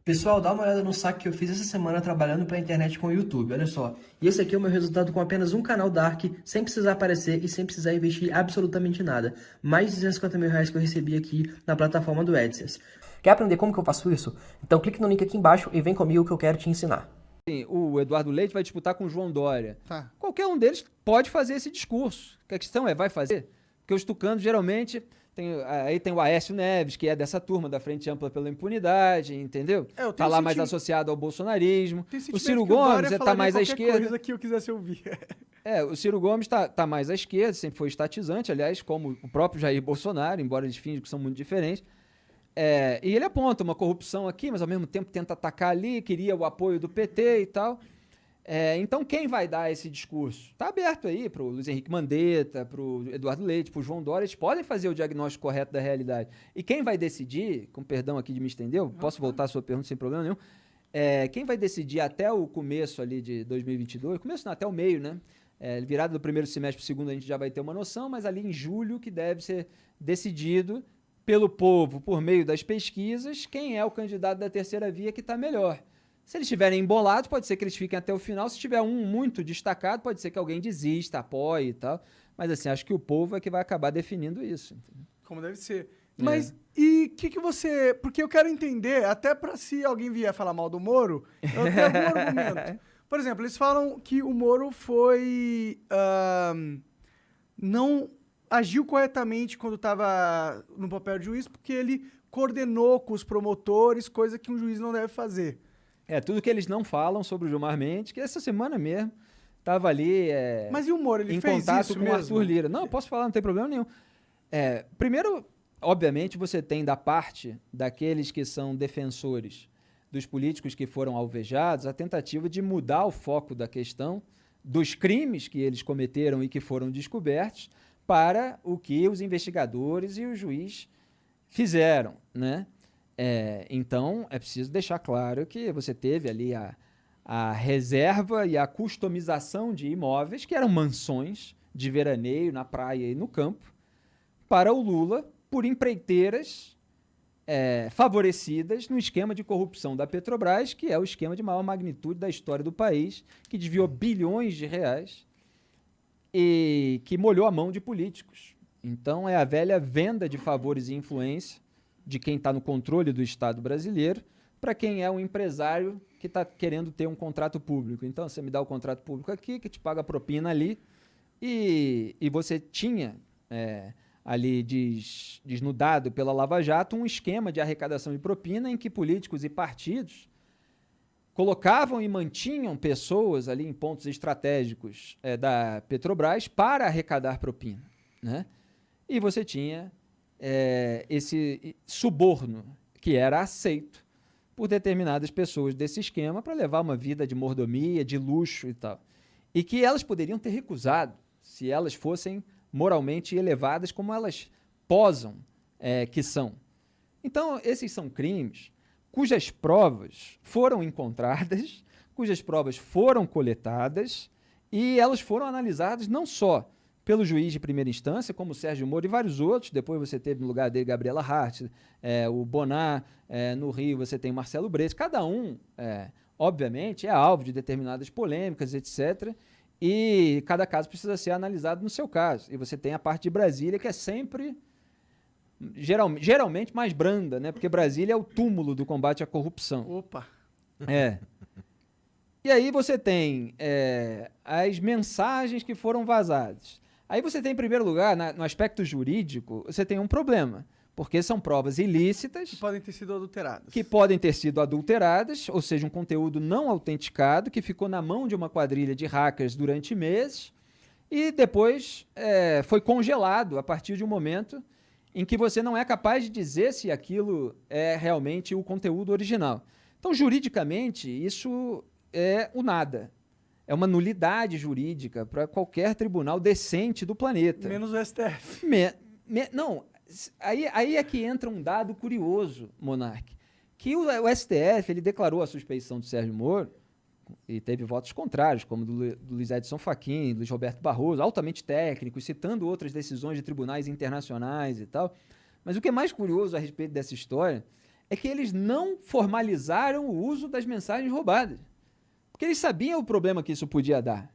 Pessoal, dá uma olhada no saque que eu fiz essa semana trabalhando para a internet com o YouTube, olha só. E esse aqui é o meu resultado com apenas um canal Dark, sem precisar aparecer e sem precisar investir absolutamente nada. Mais de 250 mil reais que eu recebi aqui na plataforma do AdSense. Quer aprender como que eu faço isso? Então clique no link aqui embaixo e vem comigo que eu quero te ensinar. Sim, o Eduardo Leite vai disputar com o João Dória. Tá. Qualquer um deles pode fazer esse discurso. A questão é, vai fazer? Porque os tucanos geralmente... Aí tem o Aécio Neves, que é dessa turma da Frente Ampla pela Impunidade, entendeu? Eu tenho Tá lá mais senti- associado ao bolsonarismo. Tem O sentimento Ciro que o Gomes Dória tá falaria mais à qualquer esquerda. coisa que eu quisesse ouvir. O Ciro Gomes tá mais à esquerda, sempre foi estatizante, aliás, como o próprio Jair Bolsonaro, embora eles finjam que são muito diferentes. E ele aponta uma corrupção aqui, mas ao mesmo tempo tenta atacar ali, queria o apoio do PT e tal. Então, quem vai dar esse discurso? Está aberto aí para o Luiz Henrique Mandetta, para o Eduardo Leite, para o João Dória, eles podem fazer o diagnóstico correto da realidade. E quem vai decidir, com perdão aqui de me estender, posso voltar à sua pergunta sem problema nenhum, quem vai decidir até o começo ali de 2022, começo não, até o meio, né? Virada do primeiro semestre para o segundo a gente já vai ter uma noção, mas ali em julho que deve ser decidido pelo povo, por meio das pesquisas, quem é o candidato da terceira via que está melhor. Se eles estiverem embolados, pode ser que eles fiquem até o final. Se tiver um muito destacado, pode ser que alguém desista, apoie e tal. Mas assim, acho que o povo é que vai acabar definindo isso. Entendeu? Como deve ser. Mas, e o que você... Porque eu quero entender, até pra se alguém vier falar mal do Moro, eu tenho algum argumento. Por exemplo, eles falam que o Moro não agiu corretamente quando estava no papel de juiz, porque ele coordenou com os promotores, coisa que um juiz não deve fazer. Tudo que eles não falam sobre o Gilmar Mendes, que essa semana mesmo estava ali Mas e o Moro, ele em fez contato isso com o mesmo? Arthur Lira. Não, posso falar, não tem problema nenhum. Primeiro, obviamente, você tem da parte daqueles que são defensores dos políticos que foram alvejados a tentativa de mudar o foco da questão dos crimes que eles cometeram e que foram descobertos para o que os investigadores e o juiz fizeram, né? Então, é preciso deixar claro que você teve ali a reserva e a customização de imóveis, que eram mansões de veraneio na praia e no campo, para o Lula, por empreiteiras favorecidas no esquema de corrupção da Petrobras, que é o esquema de maior magnitude da história do país, que desviou bilhões de reais e que molhou a mão de políticos. Então, é a velha venda de favores e influência de quem está no controle do Estado brasileiro para quem é um empresário que está querendo ter um contrato público. Então, você me dá o contrato público aqui, que te paga a propina ali, e você tinha ali desnudado pela Lava Jato um esquema de arrecadação de propina em que políticos e partidos colocavam e mantinham pessoas ali em pontos estratégicos da Petrobras para arrecadar propina, né? E você tinha esse suborno que era aceito por determinadas pessoas desse esquema para levar uma vida de mordomia, de luxo e tal. E que elas poderiam ter recusado se elas fossem moralmente elevadas como elas posam que são. Então, esses são crimes cujas provas foram encontradas, cujas provas foram coletadas e elas foram analisadas não só pelo juiz de primeira instância, como Sérgio Moro e vários outros. Depois você teve no lugar dele Gabriela Hart, o Bonar, no Rio você tem Marcelo Bretas. Cada um, obviamente, é alvo de determinadas polêmicas, etc. E cada caso precisa ser analisado no seu caso. E você tem a parte de Brasília, que é sempre, geralmente, mais branda, né? Porque Brasília é o túmulo do combate à corrupção. Opa! E aí você tem as mensagens que foram vazadas. Aí você tem, em primeiro lugar, no aspecto jurídico, você tem um problema, porque são provas ilícitas Que podem ter sido adulteradas. que podem ter sido adulteradas, ou seja, um conteúdo não autenticado, que ficou na mão de uma quadrilha de hackers durante meses e depois foi congelado a partir de um momento em que você não é capaz de dizer se aquilo é realmente o conteúdo original. Então, juridicamente, isso é o nada. É uma nulidade jurídica para qualquer tribunal decente do planeta. Menos o STF. Não, aí é que entra um dado curioso, Monark, que o STF ele declarou a suspeição do Sérgio Moro e teve votos contrários, como do Luiz Edson Fachin, Luiz Roberto Barroso, altamente técnicos, citando outras decisões de tribunais internacionais e tal. Mas o que é mais curioso a respeito dessa história é que eles não formalizaram o uso das mensagens roubadas. Porque eles sabiam o problema que isso podia dar.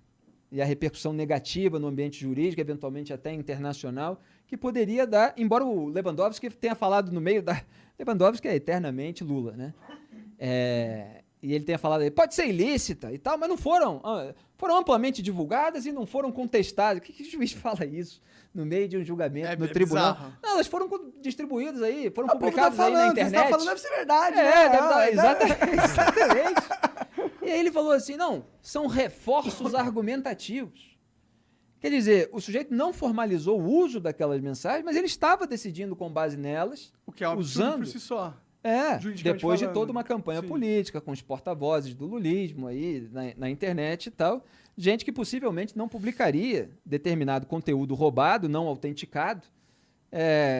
E a repercussão negativa no ambiente jurídico, eventualmente até internacional, que poderia dar, embora o Lewandowski tenha falado no meio da... Lewandowski é eternamente Lula, né? E ele tenha falado, pode ser ilícita e tal, mas não foram. Foram amplamente divulgadas e não foram contestadas. Que juiz fala isso no meio de um julgamento no tribunal? Bizarro. Não, elas foram distribuídas aí, foram O povo publicadas tá aí na falando, internet. você tá falando, deve ser verdade, Exatamente. E aí ele falou assim, não, são reforços argumentativos. Quer dizer, o sujeito não formalizou o uso daquelas mensagens, mas ele estava decidindo com base nelas, O que é um absurdo usando... por si só. depois falando. de toda uma campanha Sim. política, com os porta-vozes do lulismo aí na internet e tal, gente que possivelmente não publicaria determinado conteúdo roubado, não autenticado,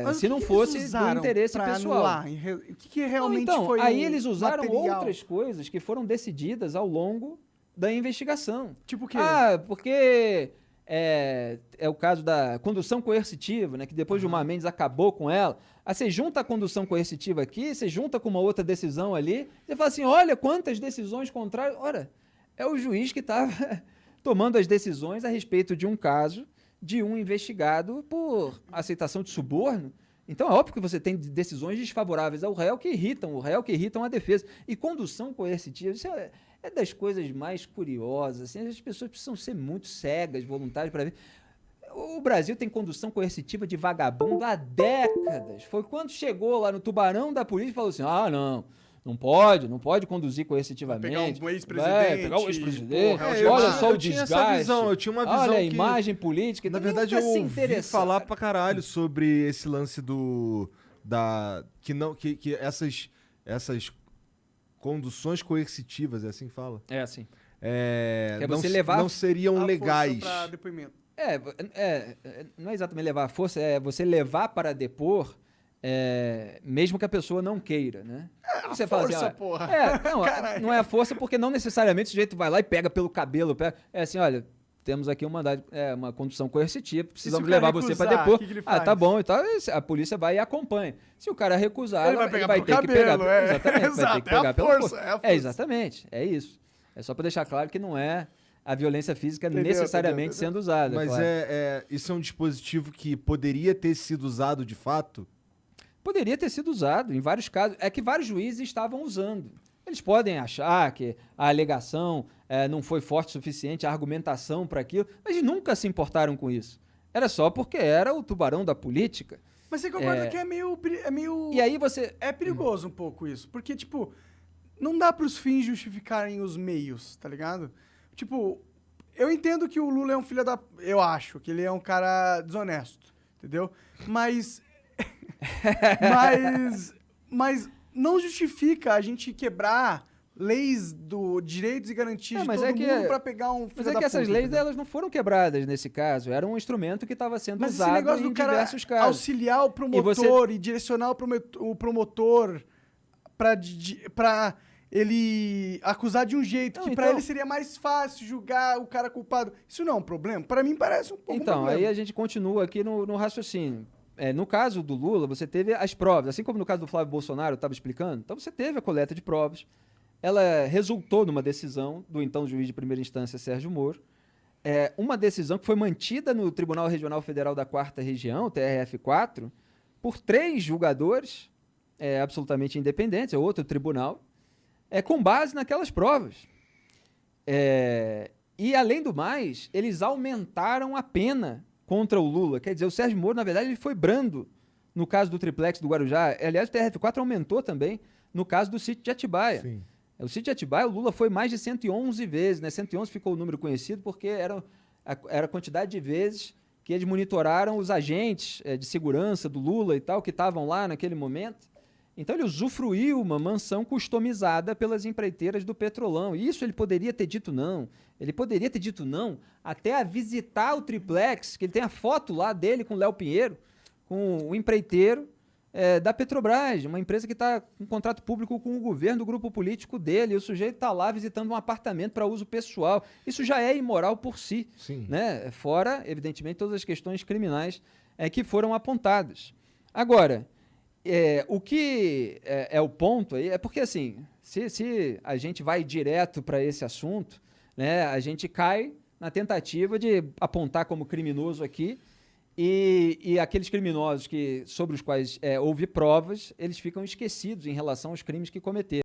Mas se o não que fosse eles do usaram interesse pra pessoal. anular? O que realmente Então, foi aí o eles usaram material? outras coisas que foram decididas ao longo da investigação. Tipo o quê? Porque é o caso da condução coercitiva, né, que depois Gilmar Mendes acabou com ela. Aí você junta a condução coercitiva aqui, você junta com uma outra decisão ali, você fala assim, olha quantas decisões contrárias. Ora, é o juiz que estava tomando as decisões a respeito de um caso de um investigado por aceitação de suborno. Então é óbvio que você tem decisões desfavoráveis ao réu que irritam o réu, que irritam a defesa. E condução coercitiva, isso é das coisas mais curiosas. Assim, as pessoas precisam ser muito cegas, voluntárias para ver. O Brasil tem condução coercitiva de vagabundo há décadas. Foi quando chegou lá no tubarão da polícia e falou assim, não pode conduzir coercitivamente. Pegar um ex-presidente. Pegar o ex-presidente. Porra, Olha só o eu tinha desgaste. essa visão, eu tinha uma visão Olha a que, imagem política. na Ninguém verdade, nunca eu se ouvi interessar. falar pra caralho sobre esse lance que essas conduções coercitivas, é assim que fala? É assim. É, Que é não, você levar não seriam A força legais. pra depoimento. Não é exatamente levar a força, é você levar para depor, mesmo que a pessoa não queira, né? Você fala força, assim, porra. não é a força porque não necessariamente o sujeito vai lá e pega pelo cabelo, é assim, olha, temos aqui uma condução coercitiva, precisamos o cara levar você para recusar, depor. o que ele faz? Tá bom, então a polícia vai e acompanha. Se o cara recusar, Ele vai pegar pelo ter que cabelo, pegar, exatamente, vai Exato, ter que pegar a pela força, força. é a força. Exatamente, é isso. É só para deixar claro que não é a violência física Entendeu, necessariamente entendeu. sendo usada. Mas claro. isso é um dispositivo que poderia ter sido usado de fato? Poderia ter sido usado em vários casos. É que vários juízes estavam usando. Eles podem achar que a alegação não foi forte o suficiente, a argumentação para aquilo, mas nunca se importaram com isso. Era só porque era o tubarão da política. Mas você concorda que é meio... E aí você... É perigoso um pouco isso, porque, tipo, não dá pros fins justificarem os meios, tá ligado? Tipo, eu entendo que o Lula é um filho da... Eu acho que ele é um cara desonesto, entendeu? Mas não justifica a gente quebrar leis do direitos e garantias de mas todo é que mundo pra pegar um filho Mas da é que essas puta, leis entendeu? elas não foram quebradas nesse caso. Era um instrumento que estava sendo Mas esse usado negócio em do cara diversos casos. auxiliar o promotor e direcionar o promotor pra ele acusar de um jeito que pra então- ele seria mais fácil julgar o cara culpado. Isso não é um problema? Pra mim parece um pouco um Então, problema. aí a gente continua aqui no raciocínio. No caso do Lula, você teve as provas, assim como no caso do Flávio Bolsonaro, eu estava explicando. Então, você teve a coleta de provas. Ela resultou numa decisão do então juiz de primeira instância, Sérgio Moro. Uma decisão que foi mantida no Tribunal Regional Federal da 4ª Região, TRF4, por 3 julgadores absolutamente independentes, é outro tribunal, com base naquelas provas. E, além do mais, eles aumentaram a pena contra o Lula. Quer dizer, o Sérgio Moro, na verdade, ele foi brando no caso do triplex do Guarujá. Aliás, o TRF4 aumentou também no caso do sítio de Atibaia. Sim. O sítio de Atibaia, o Lula foi mais de 111 vezes, né? 111 ficou o número conhecido porque era a quantidade de vezes que eles monitoraram os agentes de segurança do Lula e tal, que estavam lá naquele momento. Então ele usufruiu uma mansão customizada pelas empreiteiras do Petrolão. E isso ele poderia ter dito não. Ele poderia ter dito não até a visitar o triplex, que ele tem a foto lá dele com o Léo Pinheiro, com o empreiteiro da Petrobras, uma empresa que está com contrato público com o governo do grupo político dele. E o sujeito está lá visitando um apartamento para uso pessoal. Isso já é imoral por si. Sim. Né? Fora, evidentemente, todas as questões criminais que foram apontadas. Agora, O que é o ponto aí é porque, assim, se a gente vai direto para esse assunto, né, a gente cai na tentativa de apontar como criminoso aqui e aqueles criminosos sobre os quais houve provas, eles ficam esquecidos em relação aos crimes que cometeram.